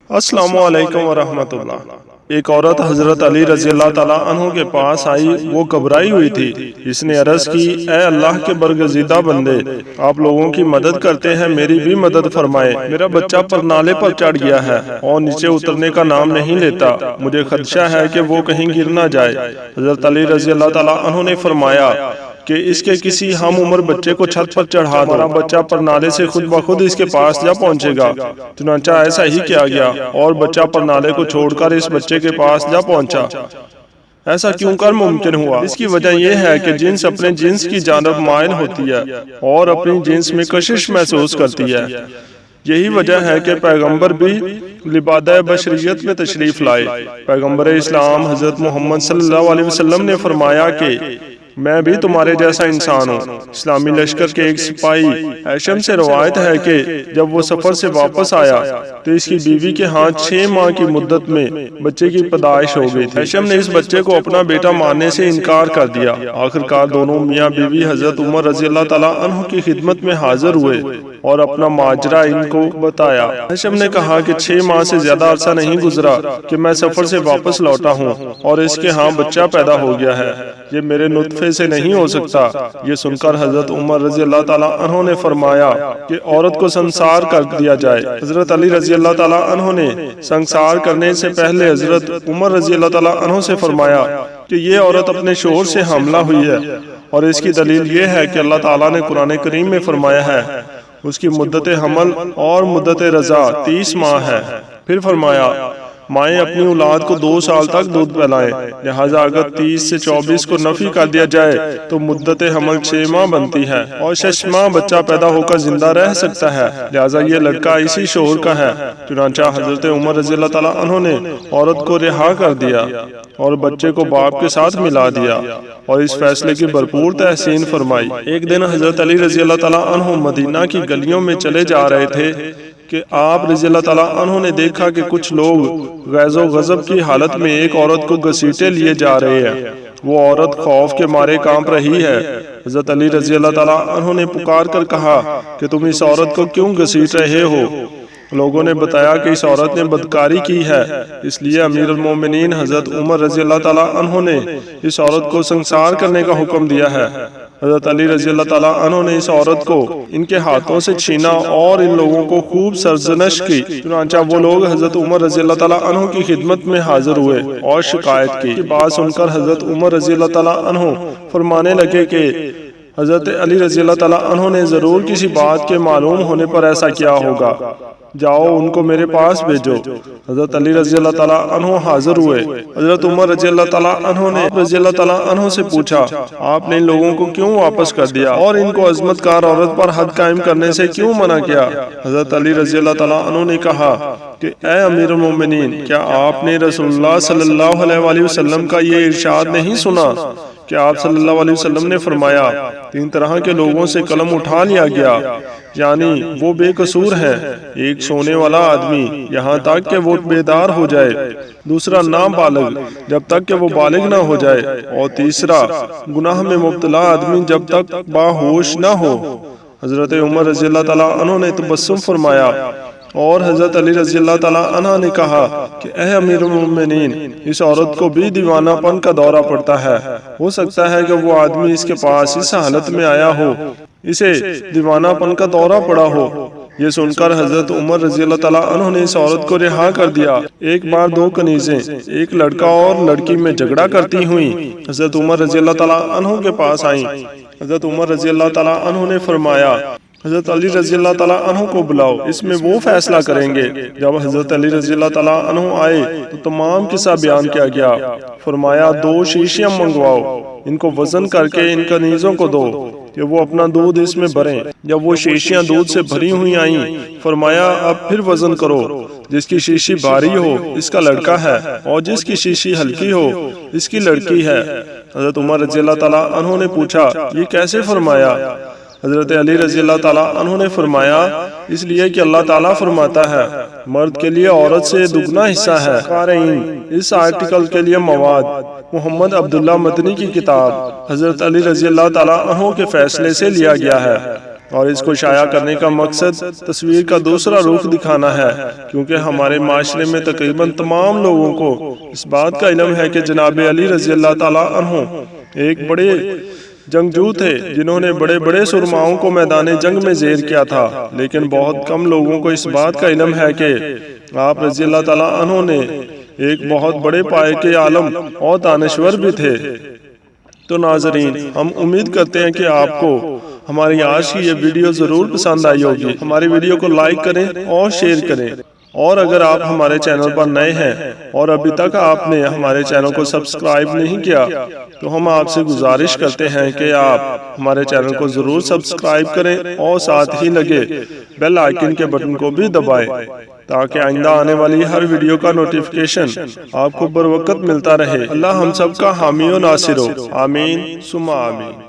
السلام علیکم ورحمۃ اللہ۔ ایک عورت حضرت علی رضی اللہ تعالیٰ عنہ کے پاس آئی، وہ گھبرائی ہوئی تھی۔ اس نے عرض کی، اے اللہ کے برگزیدہ بندے، آپ لوگوں کی مدد کرتے ہیں، میری بھی مدد فرمائے۔ میرا بچہ پرنالے پر چڑھ گیا ہے اور نیچے اترنے کا نام نہیں لیتا، مجھے خدشہ ہے کہ وہ کہیں گر نہ جائے۔ حضرت علی رضی اللہ تعالیٰ عنہ نے فرمایا کہ اس کے کسی ہم عمر بچے کو چھت پر چڑھا دو، ہمارا بچہ پرنالے سے خود بخود اس کے پاس جا پہنچے گا۔ چنانچہ ایسا ہی کیا گیا اور بچہ پرنالے کو چھوڑ کر اس بچے کے پاس جا پہنچا۔ ایسا کیوں کر ممکن ہوا؟ اس کی وجہ یہ ہے کہ جنس اپنے جنس کی جانب مائل ہوتی ہے اور اپنی جنس میں کشش محسوس کرتی ہے۔ یہی وجہ ہے کہ پیغمبر بھی لبادہ بشریت میں تشریف لائے۔ پیغمبر اسلام حضرت محمد صلی اللہ علیہ وسلم نے فرمایا کہ میں بھی تمہارے جیسا انسان ہوں۔ اسلامی لشکر کے ایک سپاہی ہیشم سے روایت ہے کہ جب وہ سفر سے واپس آیا تو اس کی بیوی کے ہاں 6 ماہ کی مدت میں بچے کی پیدائش ہو گئی تھی۔ ہیشم نے اس بچے کو اپنا بیٹا ماننے سے انکار کر دیا۔ آخرکار دونوں میاں بیوی حضرت عمر رضی اللہ تعالیٰ عنہ کی خدمت میں حاضر ہوئے اور اپنا ماجرا ان کو بتایا۔ ہیشم نے کہا کہ 6 ماہ سے زیادہ عرصہ نہیں گزرا کہ میں سفر سے واپس لوٹا ہوں اور اس کے ہاں بچہ پیدا ہو گیا ہے، یہ میرے نطفے سے نہیں ہو سکتا۔ یہ سن کر حضرت عمر رضی اللہ تعالیٰ عنہ نے فرمایا کہ عورت کو سنسار کر دیا جائے۔ حضرت علی رضی اللہ تعالیٰ عنہ نے سنسار کرنے سے پہلے حضرت عمر رضی اللہ تعالیٰ عنہ سے فرمایا کہ یہ عورت اپنے شوہر سے حاملہ ہوئی ہے، اور اس کی دلیل یہ ہے کہ اللہ تعالیٰ نے قرآن کریم میں فرمایا ہے اس کی مدت حمل اور مدت رضع 30 ماہ ہے۔ پھر فرمایا مائیں اپنی اولاد کو 2 سال تک دودھ پلائیں، لہٰذا اگر 30 سے 24 کو نفی کر دیا جائے تو مدت حمل 6 ماہ بنتی ہے اور 6 ماہ بچہ پیدا ہو کر زندہ رہ سکتا ہے، لہٰذا یہ لڑکا اسی شوہر کا ہے۔ چنانچہ حضرت عمر رضی اللہ تعالیٰ عنہ نے عورت کو رہا کر دیا اور بچے کو باپ کے ساتھ ملا دیا اور اس فیصلے کی بھرپور تحسین فرمائی۔ ایک دن حضرت علی رضی اللہ تعالیٰ عنہ مدینہ کی گلیوں میں چلے جا رہے تھے کہ آپ رضی اللہ تعالیٰ عنہ نے دیکھا کہ کچھ لوگ غیظ و غضب کی حالت میں ایک عورت کو گھسیٹے لیے جا رہے ہیں۔ وہ عورت خوف کے مارے کانپ رہی ہے۔ حضرت علی رضی اللہ تعالیٰ عنہ نے پکار کر کہا کہ تم اس عورت کو کیوں گھسیٹ رہے ہو؟ لوگوں نے بتایا کہ اس عورت نے بدکاری کی ہے، اس لیے امیر المومنین حضرت عمر رضی اللہ تعالیٰ عنہ نے اس عورت کو سنسار کرنے کا حکم دیا ہے۔ حضرت علی رضی اللہ تعالیٰ عنہ نے اس عورت کو ان کے ہاتھوں سے چھینا اور ان لوگوں کو خوب سرزنش کی۔ چنانچہ وہ لوگ حضرت عمر رضی اللہ تعالیٰ عنہ کی خدمت میں حاضر ہوئے اور شکایت کی۔ بات سن کر حضرت عمر رضی اللہ تعالیٰ عنہ فرمانے لگے کہ حضرت علی رضی اللہ تعالیٰ عنہ نے ضرور کسی بات کے معلوم ہونے پر ایسا کیا ہوگا، جاؤ ان کو میرے پاس بھیجو۔ حضرت علی رضی اللہ تعالیٰ عنہ حاضر ہوئے۔ حضرت عمر رضی اللہ تعالیٰ عنہ نے رضی اللہ تعالیٰ عنہ سے پوچھا، آپ نے ان لوگوں کو کیوں واپس کر دیا اور ان کو عظمت کار عورت پر حد قائم کرنے سے کیوں منع کیا؟ حضرت علی رضی اللہ تعالیٰ عنہ نے کہا کہ اے امیر المومنین، کیا آپ نے رسول اللہ صلی اللہ علیہ وسلم کا یہ ارشاد نہیں سنا کہ آپ صلی اللہ علیہ وسلم نے فرمایا 3 طرح کے لوگوں سے قلم اٹھا لیا گیا، یعنی وہ بے قصور ہے، ایک سونے والا آدمی یہاں تک کہ وہ بیدار ہو جائے، دوسرا نابالغ جب تک کہ وہ بالغ نہ ہو جائے، اور تیسرا گناہ میں مبتلا آدمی جب تک باہوش نہ ہو۔ حضرت عمر رضی اللہ تعالیٰ عنہ نے تبسم فرمایا اور حضرت علی رضی اللہ تعالیٰ عنہ نے کہا کہ اے امیر المومنین، اس عورت کو بھی دیوانہ پن کا دورہ پڑتا ہے، ہو سکتا ہے کہ وہ آدمی اس کے پاس اس حالت میں آیا ہو، اسے دیوانہ پن کا دورہ پڑا ہو۔ یہ سن کر حضرت عمر رضی اللہ تعالیٰ عنہ نے اس عورت کو رہا کر دیا۔ ایک بار 2 کنیزیں ایک لڑکا اور لڑکی میں جھگڑا کرتی ہوئیں حضرت عمر رضی اللہ تعالیٰ عنہ کے پاس آئیں۔ حضرت عمر رضی اللہ تعالیٰ عنہ نے فرمایا حضرت علی رضی اللہ تعالیٰ عنہ کو بلاؤ، اس میں وہ فیصلہ کریں گے۔ جب حضرت علی رضی اللہ تعالیٰ عنہ آئے تو تمام قصہ بیان کیا گیا۔ فرمایا 2 شیشیاں منگواؤ، ان کو وزن کر کے ان کنیزوں کو دو کہ وہ اپنا دودھ اس میں بھریں۔ جب وہ شیشیاں دودھ سے بھری ہوئی آئیں، فرمایا اب پھر وزن کرو، جس کی شیشی بھاری ہو اس کا لڑکا ہے اور جس کی شیشی ہلکی ہو اس کی لڑکی ہے۔ حضرت عمر رضی اللہ تعالیٰ عنہ نے پوچھا یہ کیسے فرمایا؟ حضرت علی رضی اللہ تعالیٰ عنہ نے فرمایا اس لیے کہ اللہ تعالیٰ فرماتا ہے مرد کے لیے عورت سے دگنا حصہ ہے۔ قارئین، اس آرٹیکل کے لیے مواد محمد عبداللہ مدنی کی کتاب حضرت علی رضی اللہ تعالیٰ عنہ کے فیصلے سے لیا گیا ہے۔ اور اس کو شائع کرنے کا مقصد تصویر کا دوسرا رخ دکھانا ہے، کیونکہ ہمارے معاشرے میں تقریباً تمام لوگوں کو اس بات کا علم ہے کہ جناب علی رضی اللہ تعالیٰ عنہ ایک بڑے جنگجو تھے جنہوں نے بڑے بڑے سرماؤں کو میدان جنگ میں زیر کیا تھا، لیکن بہت کم لوگوں کو اس بات کا علم ہے کہ آپ رضی اللہ تعالیٰ عنہ نے ایک بہت بڑے پائے کے عالم اور دانشور بھی تھے۔ تو ناظرین، ہم امید کرتے ہیں کہ آپ کو ہماری آج کی یہ ویڈیو ضرور پسند آئی ہوگی۔ ہماری ویڈیو کو لائک کریں اور شیئر کریں، اور اگر آپ ہمارے چینل پر نئے ہیں اور ابھی تک آپ نے ہمارے چینل کو سبسکرائب نہیں کیا تو ہم آپ سے گزارش کرتے ہیں کہ آپ ہمارے چینل کو ضرور سبسکرائب کریں اور ساتھ ہی لگے بیل آئیکن کے بٹن کو بھی دبائیں تاکہ آئندہ آنے والی ہر ویڈیو کا نوٹیفیکیشن آپ کو بر وقت ملتا رہے۔ اللہ ہم سب کا حامی و ناصر ہو، آمین ثم آمین۔